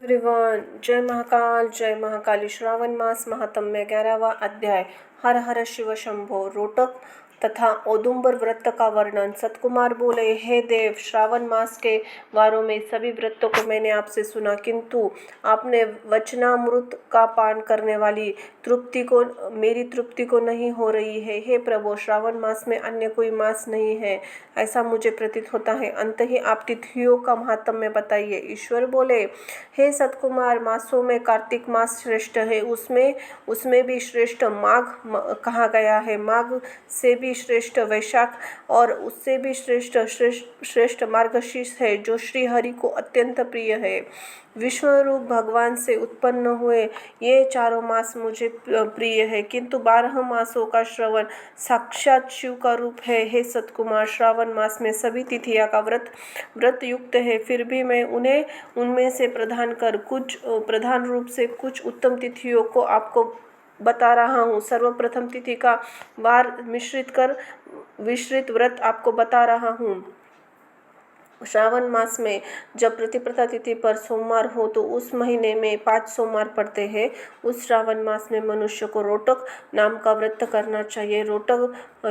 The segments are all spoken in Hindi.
एवरीवन, जय महाकाल जय महाकाली। श्रावण मास महात्म्य 11वां अध्याय। हर हर शिव शंभो। रोटक तथा औदुंबर व्रत का वर्णन। सतकुमार बोले, हे देव, श्रावण मास के वारों में सभी व्रतों को मैंने आपसे सुना, किंतु आपने वचनामृत का पान करने वाली तृप्ति को मेरी तृप्ति को नहीं हो रही है। हे प्रभु, श्रावण मास में अन्य कोई मास नहीं है, ऐसा मुझे प्रतीत होता है। अंत ही आप तिथियों का महात्म्य बताइए। ईश्वर बोले, हे सतकुमार, मासों में कार्तिक मास श्रेष्ठ है, उसमें भी श्रेष्ठ माघ कहा गया है। माघ से भी श्रेष्ठ वैशाख और उससे भी श्रेष्ठ मार्गशीर्ष है, जो श्री हरि को अत्यंत प्रिय है। विश्वरूप भगवान से उत्पन्न हुए ये चारों मास मुझे प्रिय है, किंतु 12 मासों का श्रवण साक्षात शिव का रूप है। हे सतकुमार, श्रावण मास में सभी तिथियां का व्रत युक्त है, फिर भी मैं उन्हें उनमें से प्रधान रूप से कुछ उत्तम तिथियों को आपको बता रहा हूँ। सर्वप्रथम तिथि का वार विस्तृत व्रत आपको बता रहा हूँ। श्रावण मास में जब प्रतिपदा तिथि पर सोमवार हो तो उस महीने में 5 सोमवार पड़ते हैं। उस श्रावण मास में मनुष्य को रोटक नाम का व्रत करना चाहिए।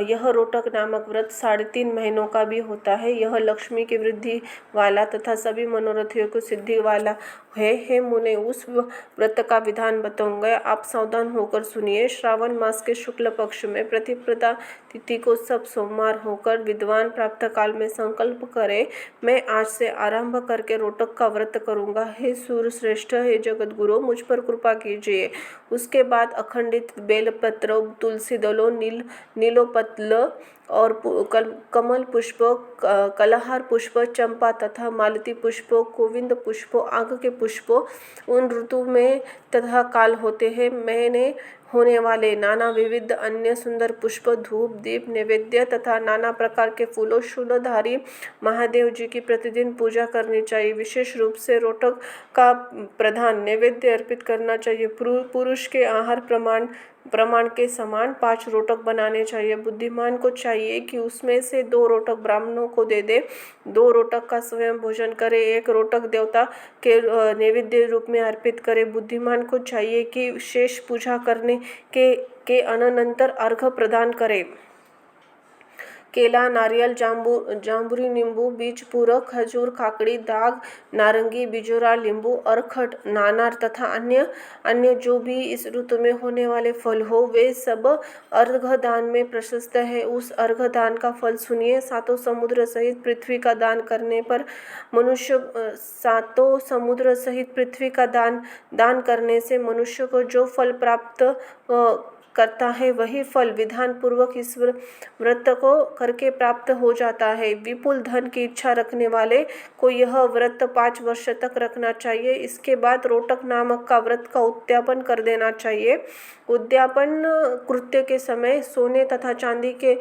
यह रोटक नामक व्रत 3.5 महीनों का भी होता है। यह लक्ष्मी की वृद्धि वाला तथा सभी मनोरथियों को सिद्धि वाला है। हे मुने, उस व्रत का विधान बताऊंगा, आप सावधान होकर सुनिए। श्रावण मास के शुक्ल पक्ष में प्रतिपदा तिथि को सब सोमवार होकर विद्वान प्रातः काल में संकल्प करे, मैं आज से आरंभ करके रोटक का व्रत करूंगा। हे सूर्य श्रेष्ठ, हे जगत गुरु, मुझ पर कृपा कीजिए। उसके बाद अखंडित बेलपत्र, तुलसी दलों, नीलोपतल और कमल पुष्प, कलहार पुष्प, चंपा तथा मालती पुष्प, गोविंद पुष्प, आग के पुष्प उन ऋतु में तथा काल होते हैं। मैंने होने वाले नाना विविध अन्य सुंदर पुष्प, धूप, दीप, नैवेद्य तथा नाना प्रकार के फूलों शूलधारी महादेव जी की प्रतिदिन पूजा करनी चाहिए। विशेष रूप से रोटक का प्रधान नैवेद्य अर्पित करना चाहिए। पुरुष के आहार प्रमाण के समान 5 रोटक बनाने चाहिए। बुद्धिमान को चाहिए कि उसमें से 2 रोटक ब्राह्मणों को दे दे, 2 रोटक का स्वयं भोजन करे, 1 रोटक देवता के नैवेद्य रूप में अर्पित करे। बुद्धिमान को चाहिए कि शेष पूजा करने के अनंतर अर्घ्य प्रदान करे। केला, नारियल, जांबुरी, नींबू, बीज पूरक, खजूर, काकड़ी, दाग, नारंगी, बिजोरा, लींबू, अरखट, नानार तथा अन्य जो भी इस ऋतु में होने वाले फल हो, वे सब अर्घ्य दान में प्रशस्त है। उस अर्घ्य दान का फल सुनिए। 7 समुद्र सहित पृथ्वी का दान करने पर मनुष्य 7 समुद्र सहित पृथ्वी का दान करने से मनुष्य को जो फल प्राप्त करता है, वही फल विधान पूर्वक इस व्रत को करके प्राप्त हो जाता है। विपुल धन की इच्छा रखने वाले को यह व्रत 5 वर्ष तक रखना चाहिए। इसके बाद रोटक नामक का व्रत का उद्यापन कर देना चाहिए। उद्यापन कृत्य के समय सोने तथा चांदी के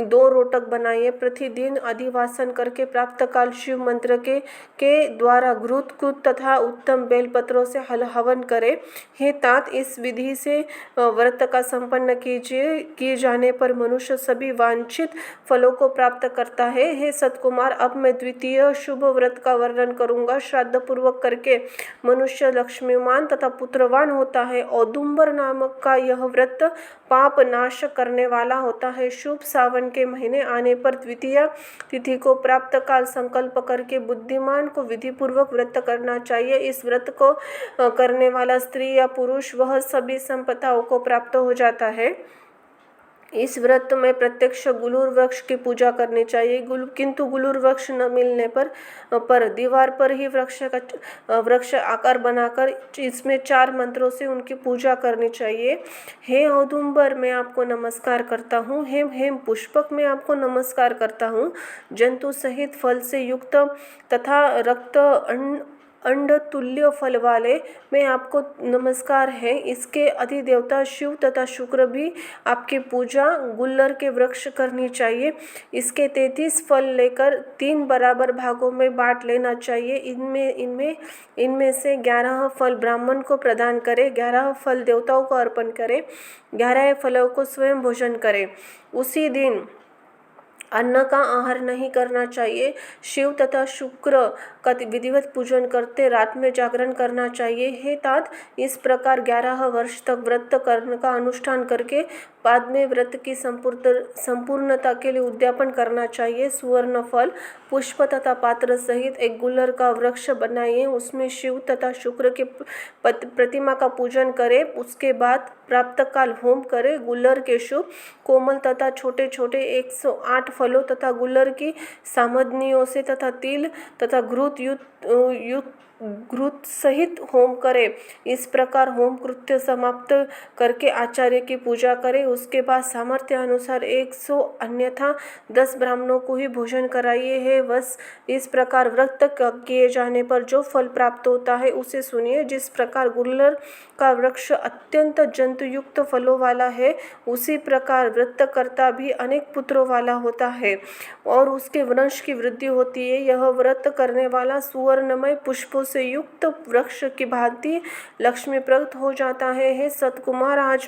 2 रोटक बनाइए। प्रतिदिन अधिवासन करके प्राप्त काल शिव मंत्र के द्वारा घृत तथा उत्तम बेलपत्रों से हवन करे। हे तात, इस विधि से व्रत का संपन्न किए जाने पर मनुष्य सभी वांछित फलों को प्राप्त करता है। हे सतकुमार, अब मैं द्वितीय शुभ व्रत का वर्णन करूंगा। श्राद्ध पूर्वक करके मनुष्य लक्ष्मीवान तथा पुत्रवान होता है। औदुंबर नामक का यह व्रत पाप नाश करने वाला होता है। शुभ सावन के महीने आने पर द्वितीय तिथि को प्राप्त काल संकल्प करके बुद्धिमान को विधि पूर्वक व्रत करना चाहिए। इस व्रत को करने वाला स्त्री या पुरुष वह सभी संपदाओं को प्राप्त हो जाता है। इस व्रत में प्रत्यक्ष गुलूर वृक्ष की पूजा करनी चाहिए, किंतु गुलूर वृक्ष न मिलने पर दीवार पर ही वृक्ष आकार बनाकर इसमें 4 मंत्रों से उनकी पूजा करनी चाहिए। हे औदुंबर, मैं आपको नमस्कार करता हूँ। हेम पुष्पक, मैं आपको नमस्कार करता हूँ। जंतु सहित फल से युक्त तथा रक्त अंड तुल्य फल वाले मैं आपको नमस्कार है। इसके अधिदेवता शिव तथा शुक्र भी आपकी पूजा गुल्लर के वृक्ष करनी चाहिए। इसके 33 फल लेकर 3 बराबर भागों में बांट लेना चाहिए। इनमें से 11 फल ब्राह्मण को प्रदान करे, 11 फल देवताओं को अर्पण करे, 11 फलों को स्वयं भोजन करे। उसी दिन अन्न का आहार नहीं करना चाहिए। शिव तथा शुक्र का विधिवत पूजन करते रात में जागरण करना चाहिए। हे तात, इस प्रकार 11 वर्ष तक व्रत करने का अनुष्ठान करके बाद में व्रत की संपूर्णता के लिए उद्यापन करना चाहिए। सुवर्ण फल, पुष्प तथा पात्र सहित एक गुलर का वृक्ष बनाइए, उसमें शिव तथा शुक्र के प्रतिमा का पूजन करें। उसके बाद प्राप्त काल होम करें। गुलर के शुभ, कोमल तथा छोटे छोटे 108 फलों तथा गुलर की सामग्रियों से तथा तिल तथा घृत सहित होम करें। इस प्रकार होम कृत्य समाप्त करके आचार्य की पूजा करें। उसके बाद सामर्थ्य अनुसार 100 अन्यथा 10 ब्राह्मणों को ही भोजन कराइए है। बस इस प्रकार व्रत किए जाने पर जो फल प्राप्त होता है उसे सुनिए। जिस प्रकार गुल्लर का वृक्ष अत्यंत जंतुयुक्त फलों वाला है, उसी प्रकार व्रतकर्ता भी अनेक पुत्रों वाला होता है और उसके वंश की वृद्धि होती है। यह व्रत करने वाला सुवर्णमय पुष्पों से युक्त वृक्ष की भांति लक्ष्मी प्रकट हो जाता है। हे सतकुमार, आज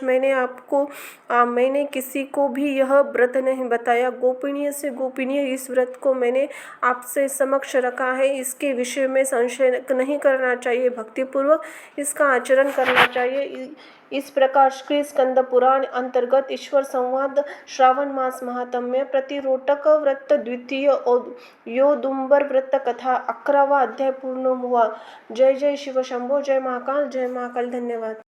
मैंने किसी को भी यह व्रत नहीं बताया। गोपनीय से गोपनीय इस व्रत को मैंने आपसे समक्ष रखा है। इसके विषय में संशय नहीं करना चाहिए, भक्तिपूर्वक इसका आचरण करना चाहिए। इस प्रकार श्री स्कंद पुराण अंतर्गत ईश्वर संवाद श्रावण मास महात्म्य प्रतिरोटक व्रत द्वितीय योदुम्बर व्रत कथा 11वां अध्याय पूर्ण हुआ। जय जय शिव शंभो, जय महाकाल, जय महाकाल। धन्यवाद।